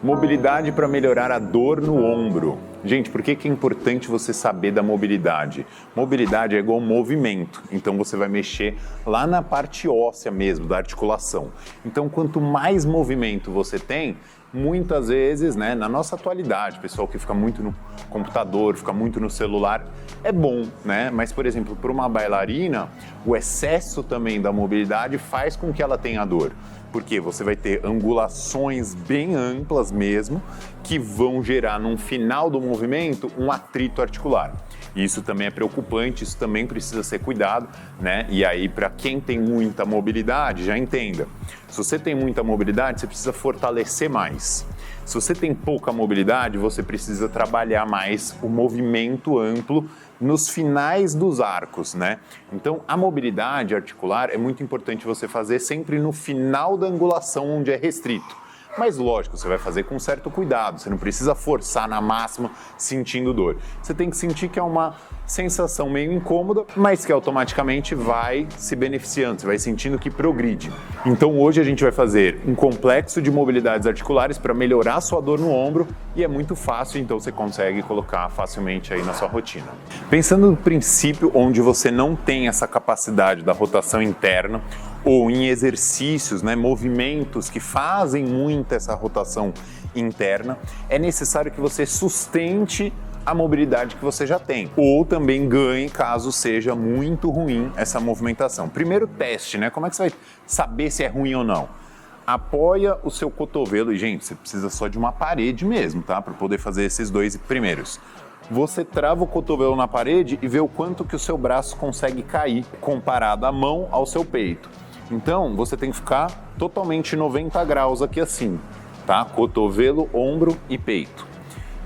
Mobilidade para melhorar a dor no ombro. Gente, por que é importante você saber da mobilidade? Mobilidade é igual movimento, então você vai mexer lá na parte óssea mesmo, da articulação. Então, quanto mais movimento você tem, muitas vezes, né, na nossa atualidade, pessoal que fica muito no computador, fica muito no celular, é bom, né? Mas, por exemplo, para uma bailarina, o excesso também da mobilidade faz com que ela tenha dor. Porque você vai ter angulações bem amplas mesmo, que vão gerar, no final do movimento, um atrito articular. Isso também é preocupante, isso também precisa ser cuidado, né? E aí, para quem tem muita mobilidade, já entenda. Se você tem muita mobilidade, você precisa fortalecer mais. Se você tem pouca mobilidade, você precisa trabalhar mais o movimento amplo nos finais dos arcos, né? Então, a mobilidade articular é muito importante você fazer sempre no final da angulação onde é restrito. Mas lógico, você vai fazer com certo cuidado, você não precisa forçar na máxima sentindo dor. Você tem que sentir que é uma sensação meio incômoda, mas que automaticamente vai se beneficiando, você vai sentindo que progride. Então hoje a gente vai fazer um complexo de mobilidades articulares para melhorar a sua dor no ombro e é muito fácil, então você consegue colocar facilmente aí na sua rotina. Pensando no princípio onde você não tem essa capacidade da rotação interna, ou em exercícios, né, movimentos que fazem muito essa rotação interna, é necessário que você sustente a mobilidade que você já tem, ou também ganhe caso seja muito ruim essa movimentação. Primeiro teste, né? Como é que você vai saber se é ruim ou não? Apoia o seu cotovelo, e gente, você precisa só de uma parede mesmo, tá? Para poder fazer esses dois primeiros. Você trava o cotovelo na parede e vê o quanto que o seu braço consegue cair comparado a mão ao seu peito. Então, você tem que ficar totalmente 90 graus aqui assim, tá? Cotovelo, ombro e peito.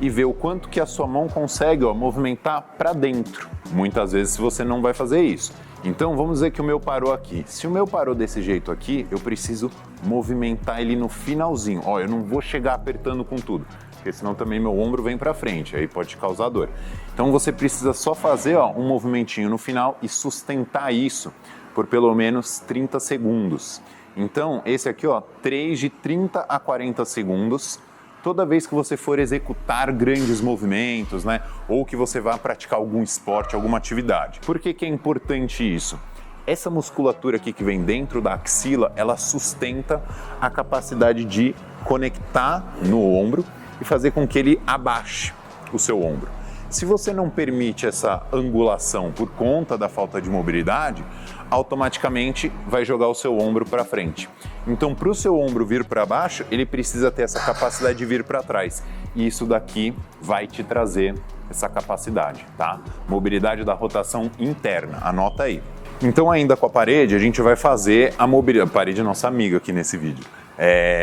E ver o quanto que a sua mão consegue, ó, movimentar para dentro. Muitas vezes você não vai fazer isso. Então, vamos dizer que o meu parou aqui. Se o meu parou desse jeito aqui, eu preciso movimentar ele no finalzinho. Ó, eu não vou chegar apertando com tudo, porque senão também meu ombro vem para frente, aí pode causar dor. Então, você precisa só fazer, ó, um movimentinho no final e sustentar isso por pelo menos 30 segundos. Então, esse aqui, ó, 3 de 30 a 40 segundos, toda vez que você for executar grandes movimentos, né, ou que você vá praticar algum esporte, alguma atividade. Por que que é importante isso? Essa musculatura aqui que vem dentro da axila, ela sustenta a capacidade de conectar no ombro e fazer com que ele abaixe o seu ombro. Se você não permite essa angulação por conta da falta de mobilidade, automaticamente vai jogar o seu ombro para frente. Então, para o seu ombro vir para baixo, ele precisa ter essa capacidade de vir para trás. E isso daqui vai te trazer essa capacidade, tá? Mobilidade da rotação interna, anota aí. Então, ainda com a parede, a gente vai fazer a mobilidade, a parede é nossa amiga aqui nesse vídeo.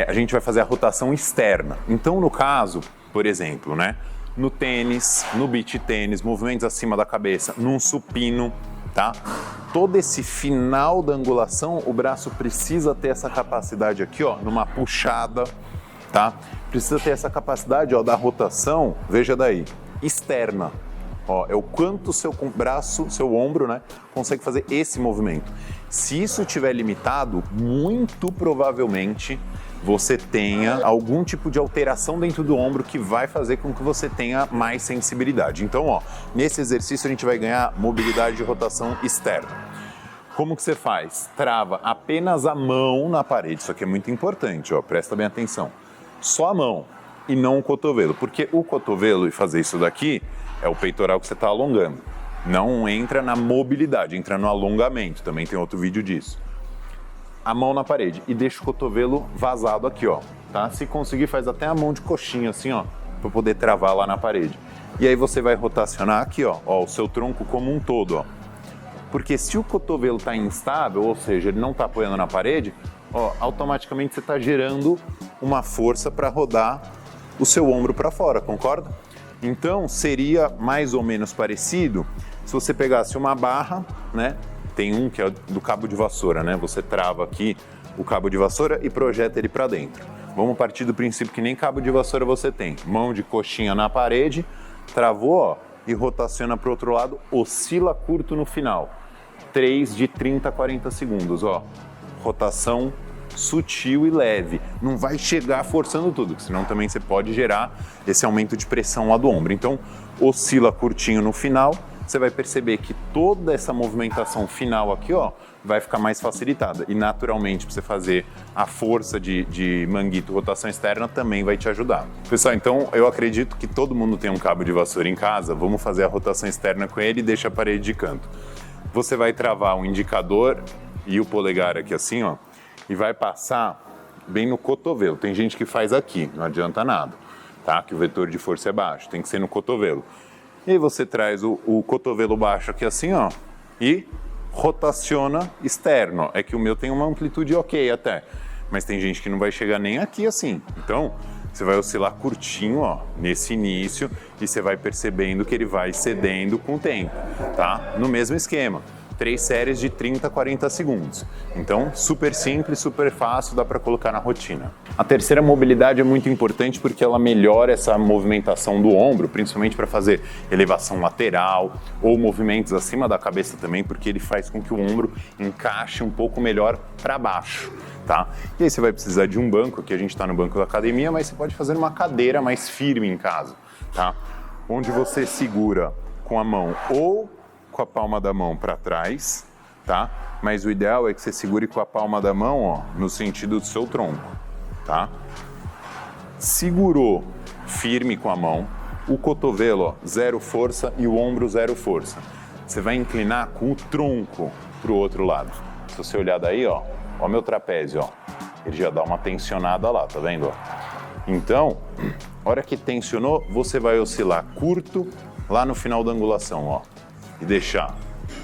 A gente vai fazer a rotação externa. Então, no caso, por exemplo, né? No tênis, no beach tênis, movimentos acima da cabeça, num supino, tá? Todo esse final da angulação, o braço precisa ter essa capacidade aqui, ó, numa puxada, tá? Precisa ter essa capacidade, ó, da rotação, veja daí, externa. Ó, é o quanto o seu braço, seu ombro, né, consegue fazer esse movimento. Se isso estiver limitado, muito provavelmente você tenha algum tipo de alteração dentro do ombro que vai fazer com que você tenha mais sensibilidade. Então, ó, nesse exercício a gente vai ganhar mobilidade de rotação externa. Como que você faz? Trava apenas a mão na parede. Isso aqui é muito importante, ó, presta bem atenção. Só a mão e não o cotovelo, porque o cotovelo e fazer isso daqui é o peitoral que você está alongando. Não entra na mobilidade, entra no alongamento. Também tem outro vídeo disso. A mão na parede e deixa o cotovelo vazado aqui, ó, tá? Se conseguir, faz até a mão de coxinha assim, ó, para poder travar lá na parede. E aí você vai rotacionar aqui, ó, o seu tronco como um todo, ó. Porque se o cotovelo está instável, ou seja, ele não está apoiando na parede, ó, automaticamente você está gerando uma força para rodar o seu ombro para fora, concorda? Então, seria mais ou menos parecido se você pegasse uma barra, né? Tem um que é do cabo de vassoura, né? Você trava aqui o cabo de vassoura e projeta ele para dentro. Vamos partir do princípio que nem cabo de vassoura você tem. Mão de coxinha na parede, travou, ó, e rotaciona para o outro lado, oscila curto no final. 3 de 30 a 40 segundos, ó. Rotação sutil e leve. Não vai chegar forçando tudo, senão também você pode gerar esse aumento de pressão lá do ombro. Então, oscila curtinho no final, você vai perceber que toda essa movimentação final aqui, ó, vai ficar mais facilitada. E naturalmente, para você fazer a força de manguito, rotação externa, também vai te ajudar. Pessoal, então eu acredito que todo mundo tem um cabo de vassoura em casa. Vamos fazer a rotação externa com ele e deixa a parede de canto. Você vai travar o indicador e o polegar aqui assim, ó, e vai passar bem no cotovelo. Tem gente que faz aqui, não adianta nada, tá? Que o vetor de força é baixo, tem que ser no cotovelo. E aí você traz o cotovelo baixo aqui assim, ó, e rotaciona externo. É que o meu tem uma amplitude ok até, mas tem gente que não vai chegar nem aqui assim. Então, você vai oscilar curtinho, ó, nesse início, e você vai percebendo que ele vai cedendo com o tempo, tá? No mesmo esquema. 3 séries de 30 a 40 segundos. Então, super simples, super fácil, dá para colocar na rotina. A terceira mobilidade é muito importante porque ela melhora essa movimentação do ombro, principalmente para fazer elevação lateral ou movimentos acima da cabeça também, porque ele faz com que o ombro encaixe um pouco melhor para baixo, tá? E aí você vai precisar de um banco, aqui a gente está no banco da academia, mas você pode fazer uma cadeira mais firme em casa, tá? Onde você segura com a mão ou com a palma da mão para trás, tá? Mas o ideal é que você segure com a palma da mão, ó, no sentido do seu tronco, tá? Segurou firme com a mão, o cotovelo, ó, zero força e o ombro zero força. Você vai inclinar com o tronco pro outro lado. Se você olhar daí, ó meu trapézio, ó, ele já dá uma tensionada lá, tá vendo? Ó? Então, hora que tensionou, você vai oscilar curto lá no final da angulação, ó. E deixar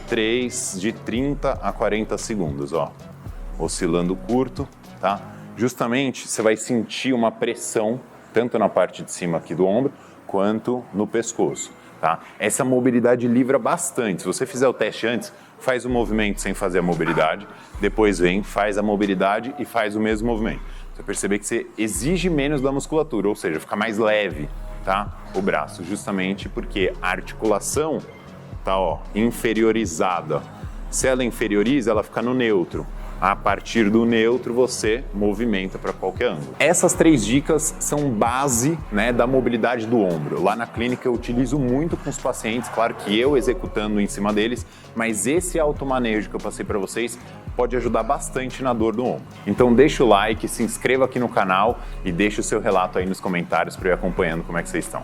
3 de 30 a 40 segundos, ó, oscilando curto, tá? Justamente você vai sentir uma pressão tanto na parte de cima aqui do ombro quanto no pescoço, tá? Essa mobilidade livra bastante. Se você fizer o teste antes, faz o movimento sem fazer a mobilidade, depois vem, faz a mobilidade e faz o mesmo movimento. Você vai perceber que você exige menos da musculatura, ou seja, fica mais leve, tá? O braço, justamente porque a articulação tá, ó, inferiorizada. Se ela inferioriza, ela fica no neutro. A partir do neutro, você movimenta para qualquer ângulo. Essas 3 dicas são base, né, da mobilidade do ombro. Lá na clínica eu utilizo muito com os pacientes, claro que eu executando em cima deles, mas esse automanejo que eu passei para vocês pode ajudar bastante na dor do ombro. Então deixa o like, se inscreva aqui no canal e deixa o seu relato aí nos comentários para eu ir acompanhando como é que vocês estão.